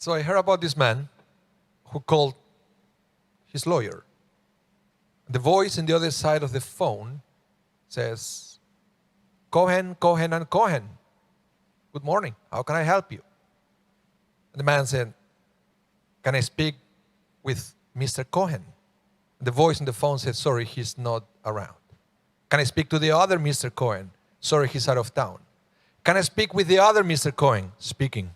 So I heard about this man who called his lawyer. The voice on the other side of the phone says, Cohen, Cohen, and Cohen. Good morning. How can I help you? And the man said, can I speak with Mr. Cohen? The voice on the phone said, sorry, he's not around. Can I speak to the other Mr. Cohen? Sorry, he's out of town. Can I speak with the other Mr. Cohen? Speaking.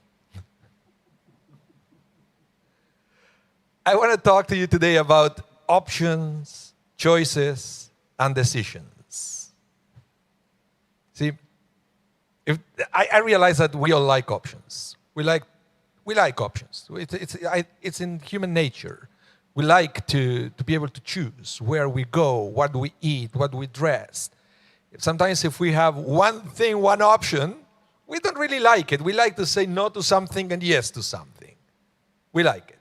I want to talk to you today about options, choices, and decisions. See, I realize that we all like options. We like options. It's in human nature. We like to be able to choose where we go, what we eat, what we dress. Sometimes if we have one thing, one option, we don't really like it. We like to say no to something and yes to something. We like it.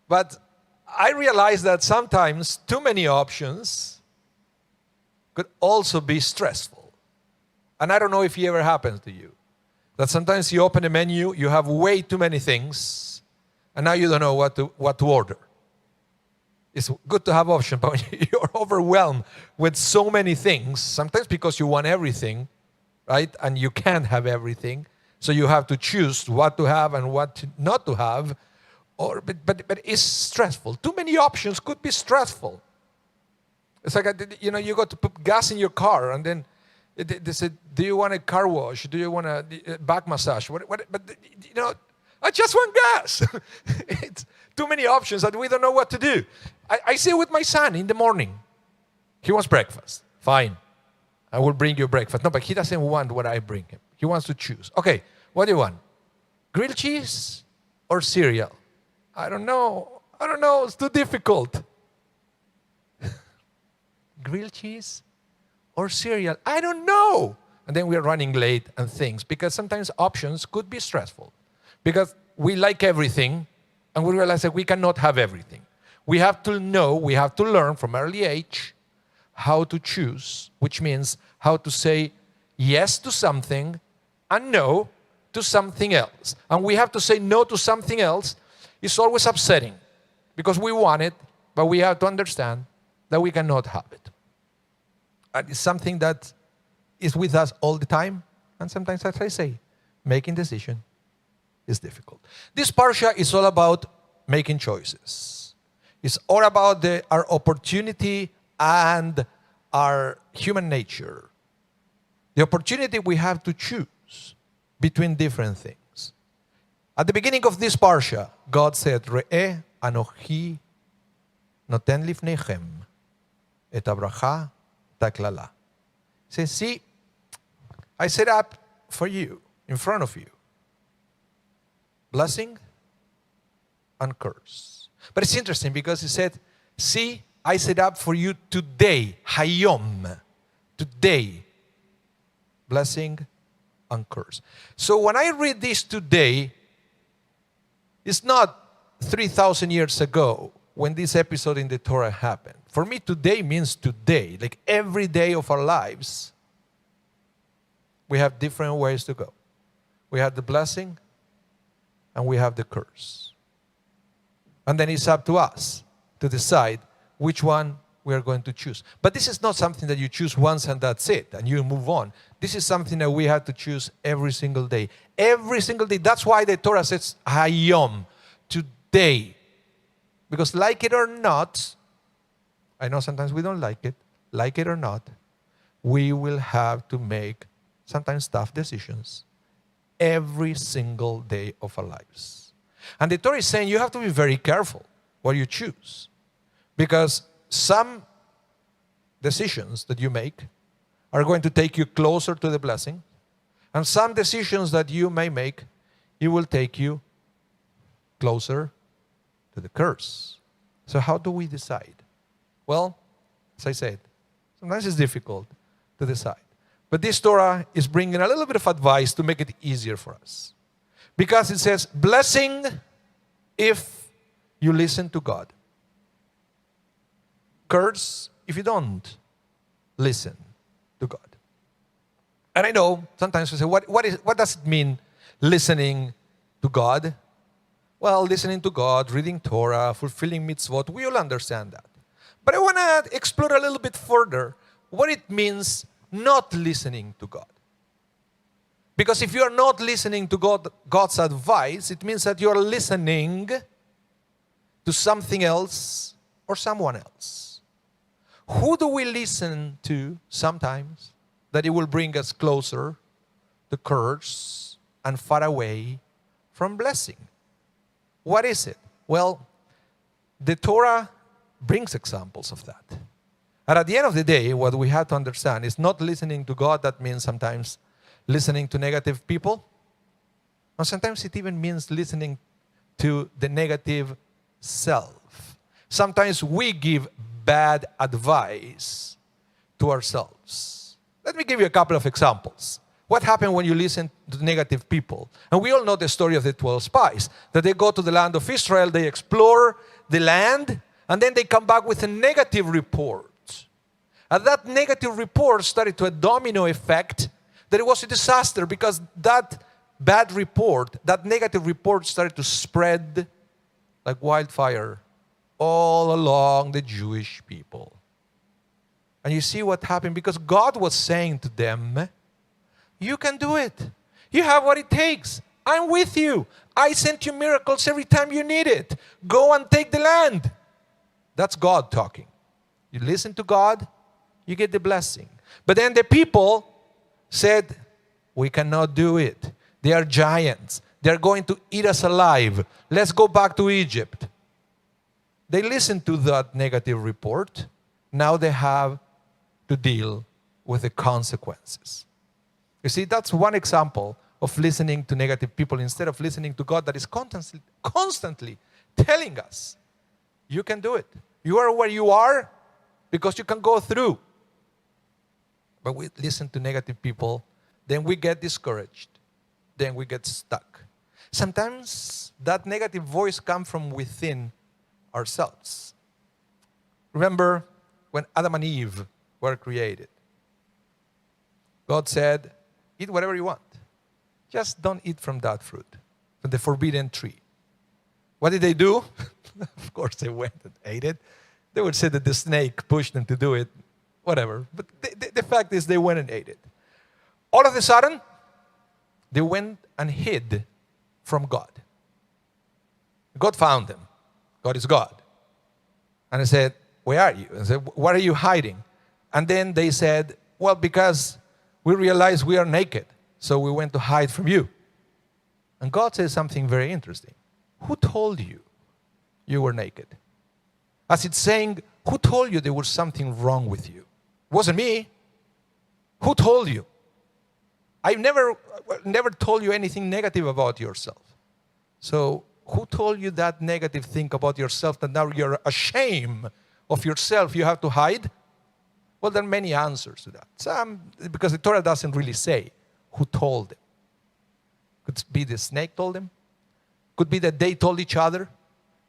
But I realize that sometimes too many options could also be stressful. And I don't know if it ever happens to you. That sometimes you open a menu, you have way too many things, and now you don't know what to order. It's good to have options, but when you're overwhelmed with so many things, sometimes because you want everything, right? And you can't have everything, so you have to choose what to have and what not to have. But it's stressful. Too many options could be stressful. It's like, you got to put gas in your car, and then they said, do you want a car wash? Do you want a back massage? But I just want gas. It's too many options that we don't know what to do. I see it with my son in the morning. He wants breakfast. Fine. I will bring you breakfast. No, but he doesn't want what I bring him. He wants to choose. Okay, what do you want? Grilled cheese or cereal? I don't know. It's too difficult. Grilled cheese or cereal? I don't know. And then we're running late and things, because sometimes options could be stressful. Because we like everything, and we realize that we cannot have everything. We have to know, we have to learn from early age how to choose, which means how to say yes to something and no to something else. And we have to say no to something else. It's always upsetting because we want it, but we have to understand that we cannot have it. And it's something that is with us all the time. And sometimes, as I say, making decisions is difficult. This parsha is all about making choices. It's all about our opportunity and our human nature. The opportunity we have to choose between different things. At the beginning of this parsha, God said, Re'eh anochi noten lifnechem et habracha taklala. He says, see, I set up for you, in front of you, blessing and curse. But it's interesting because he said, see, I set up for you today, hayom, today, blessing and curse. So when I read this today, it's not 3,000 years ago when this episode in the Torah happened. For me, today means today, like every day of our lives, we have different ways to go. We have the blessing and we have the curse. And then it's up to us to decide which one we are going to choose. But this is not something that you choose once and that's it, and you move on. This is something that we have to choose every single day. Every single day. That's why the Torah says, Hayom, today. Because like it or not, I know sometimes we don't like it or not, we will have to make sometimes tough decisions every single day of our lives. And the Torah is saying you have to be very careful what you choose. Because some decisions that you make are going to take you closer to the blessing. And some decisions that you may make, it will take you closer to the curse. So how do we decide? Well, as I said, sometimes it's difficult to decide. But this Torah is bringing a little bit of advice to make it easier for us. Because it says, blessing if you listen to God. Curse if you don't listen to God. And I know sometimes we say, what does it mean listening to God? Well, listening to God, reading Torah, fulfilling mitzvot, we all understand that. But I want to explore a little bit further what it means not listening to God. Because if you are not listening to God's advice, it means that you are listening to something else or someone else. Who do we listen to sometimes that it will bring us closer to curse and far away from blessing? What is it? Well, the Torah brings examples of that. And at the end of the day, what we have to understand is not listening to God. That means sometimes listening to negative people. And sometimes it even means listening to the negative self. Sometimes we give bad advice to ourselves. Let me give you a couple of examples. What happened when you listen to negative people? And we all know the story of the 12 spies, that they go to the land of Israel, they explore the land, and then they come back with a negative report. And that negative report started to a domino effect that it was a disaster, because that bad report, that negative report started to spread like wildfire all along the Jewish people. And you see what happened, because God was saying to them, you can do it. You have what it takes. I'm with you. I sent you miracles every time you need it. Go and take the land. That's God talking. You listen to God, you get the blessing. But then the people said, we cannot do it. They are giants. They're going to eat us alive. Let's go back to Egypt. They listened to that negative report. Now they have to deal with the consequences. You see, that's one example of listening to negative people instead of listening to God that is constantly telling us, you can do it. You are where you are because you can go through. But we listen to negative people, then we get discouraged. Then we get stuck. Sometimes that negative voice comes from within ourselves. Remember when Adam and Eve were created? God said, eat whatever you want. Just don't eat from that fruit, from the forbidden tree. What did they do? Of course, they went and ate it. They would say that the snake pushed them to do it, whatever. But the fact is they went and ate it. All of a sudden, they went and hid from God. God found them. God is God. And I said, where are you? And I said, what are you hiding? And then they said, well, because we realized we are naked, so we went to hide from you. And God says something very interesting. Who told you you were naked? As it's saying, who told you there was something wrong with you? It wasn't me. Who told you? I never told you anything negative about yourself. So who told you that negative thing about yourself that now you're ashamed of yourself you have to hide? Well, there are many answers to that. Some, because the Torah doesn't really say who told them. Could be the snake told them. Could be that they told each other.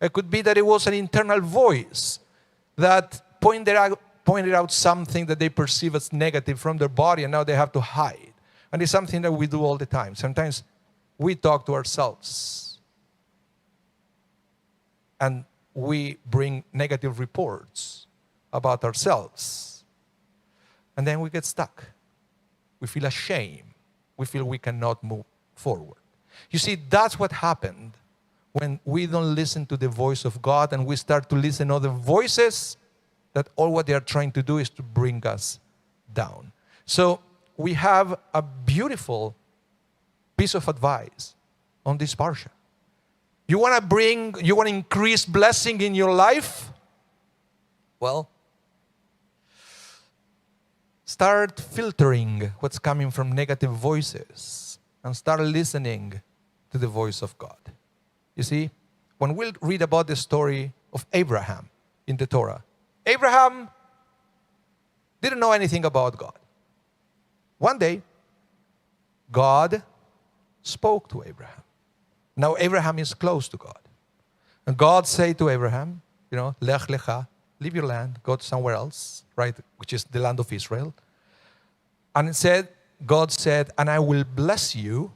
It could be that it was an internal voice that pointed out something that they perceive as negative from their body, and now they have to hide. And it's something that we do all the time. Sometimes we talk to ourselves and we bring negative reports about ourselves. And then we get stuck. We feel ashamed. We feel we cannot move forward. You see, that's what happened when we don't listen to the voice of God and we start to listen to other voices that all what they are trying to do is to bring us down. So we have a beautiful piece of advice on this parsha. You want to increase blessing in your life? Well, start filtering what's coming from negative voices and start listening to the voice of God. You see, when we read about the story of Abraham in the Torah, Abraham didn't know anything about God. One day, God spoke to Abraham. Now Abraham is close to God. And God said to Abraham, Lech lecha, leave your land, go to somewhere else, right, which is the land of Israel. And God said, and I will bless you,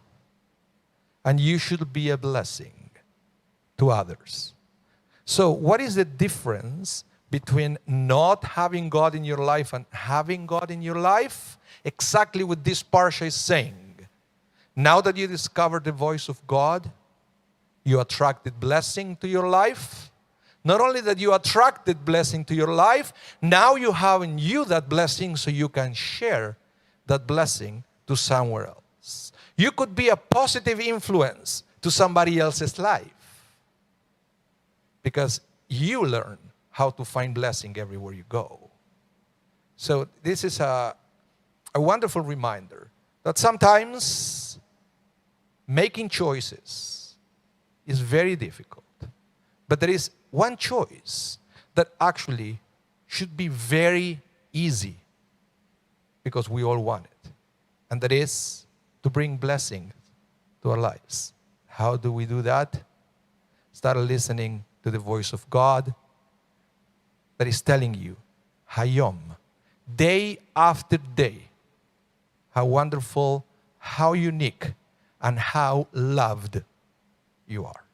and you should be a blessing. to others. So what is the difference between not having God in your life and having God in your life? Exactly what this parsha is saying. Now that you discovered the voice of God, you attracted blessing to your life. Not only that you attracted blessing to your life, now you have in you that blessing so you can share that blessing to somewhere else. You could be a positive influence to somebody else's life because you learn how to find blessing everywhere you go. So this is a wonderful reminder that sometimes making choices is very difficult. But there is one choice that actually should be very easy because we all want it. And that is to bring blessing to our lives. How do we do that? Start listening to the voice of God that is telling you, Hayom, day after day, how wonderful, how unique, and how loved you are.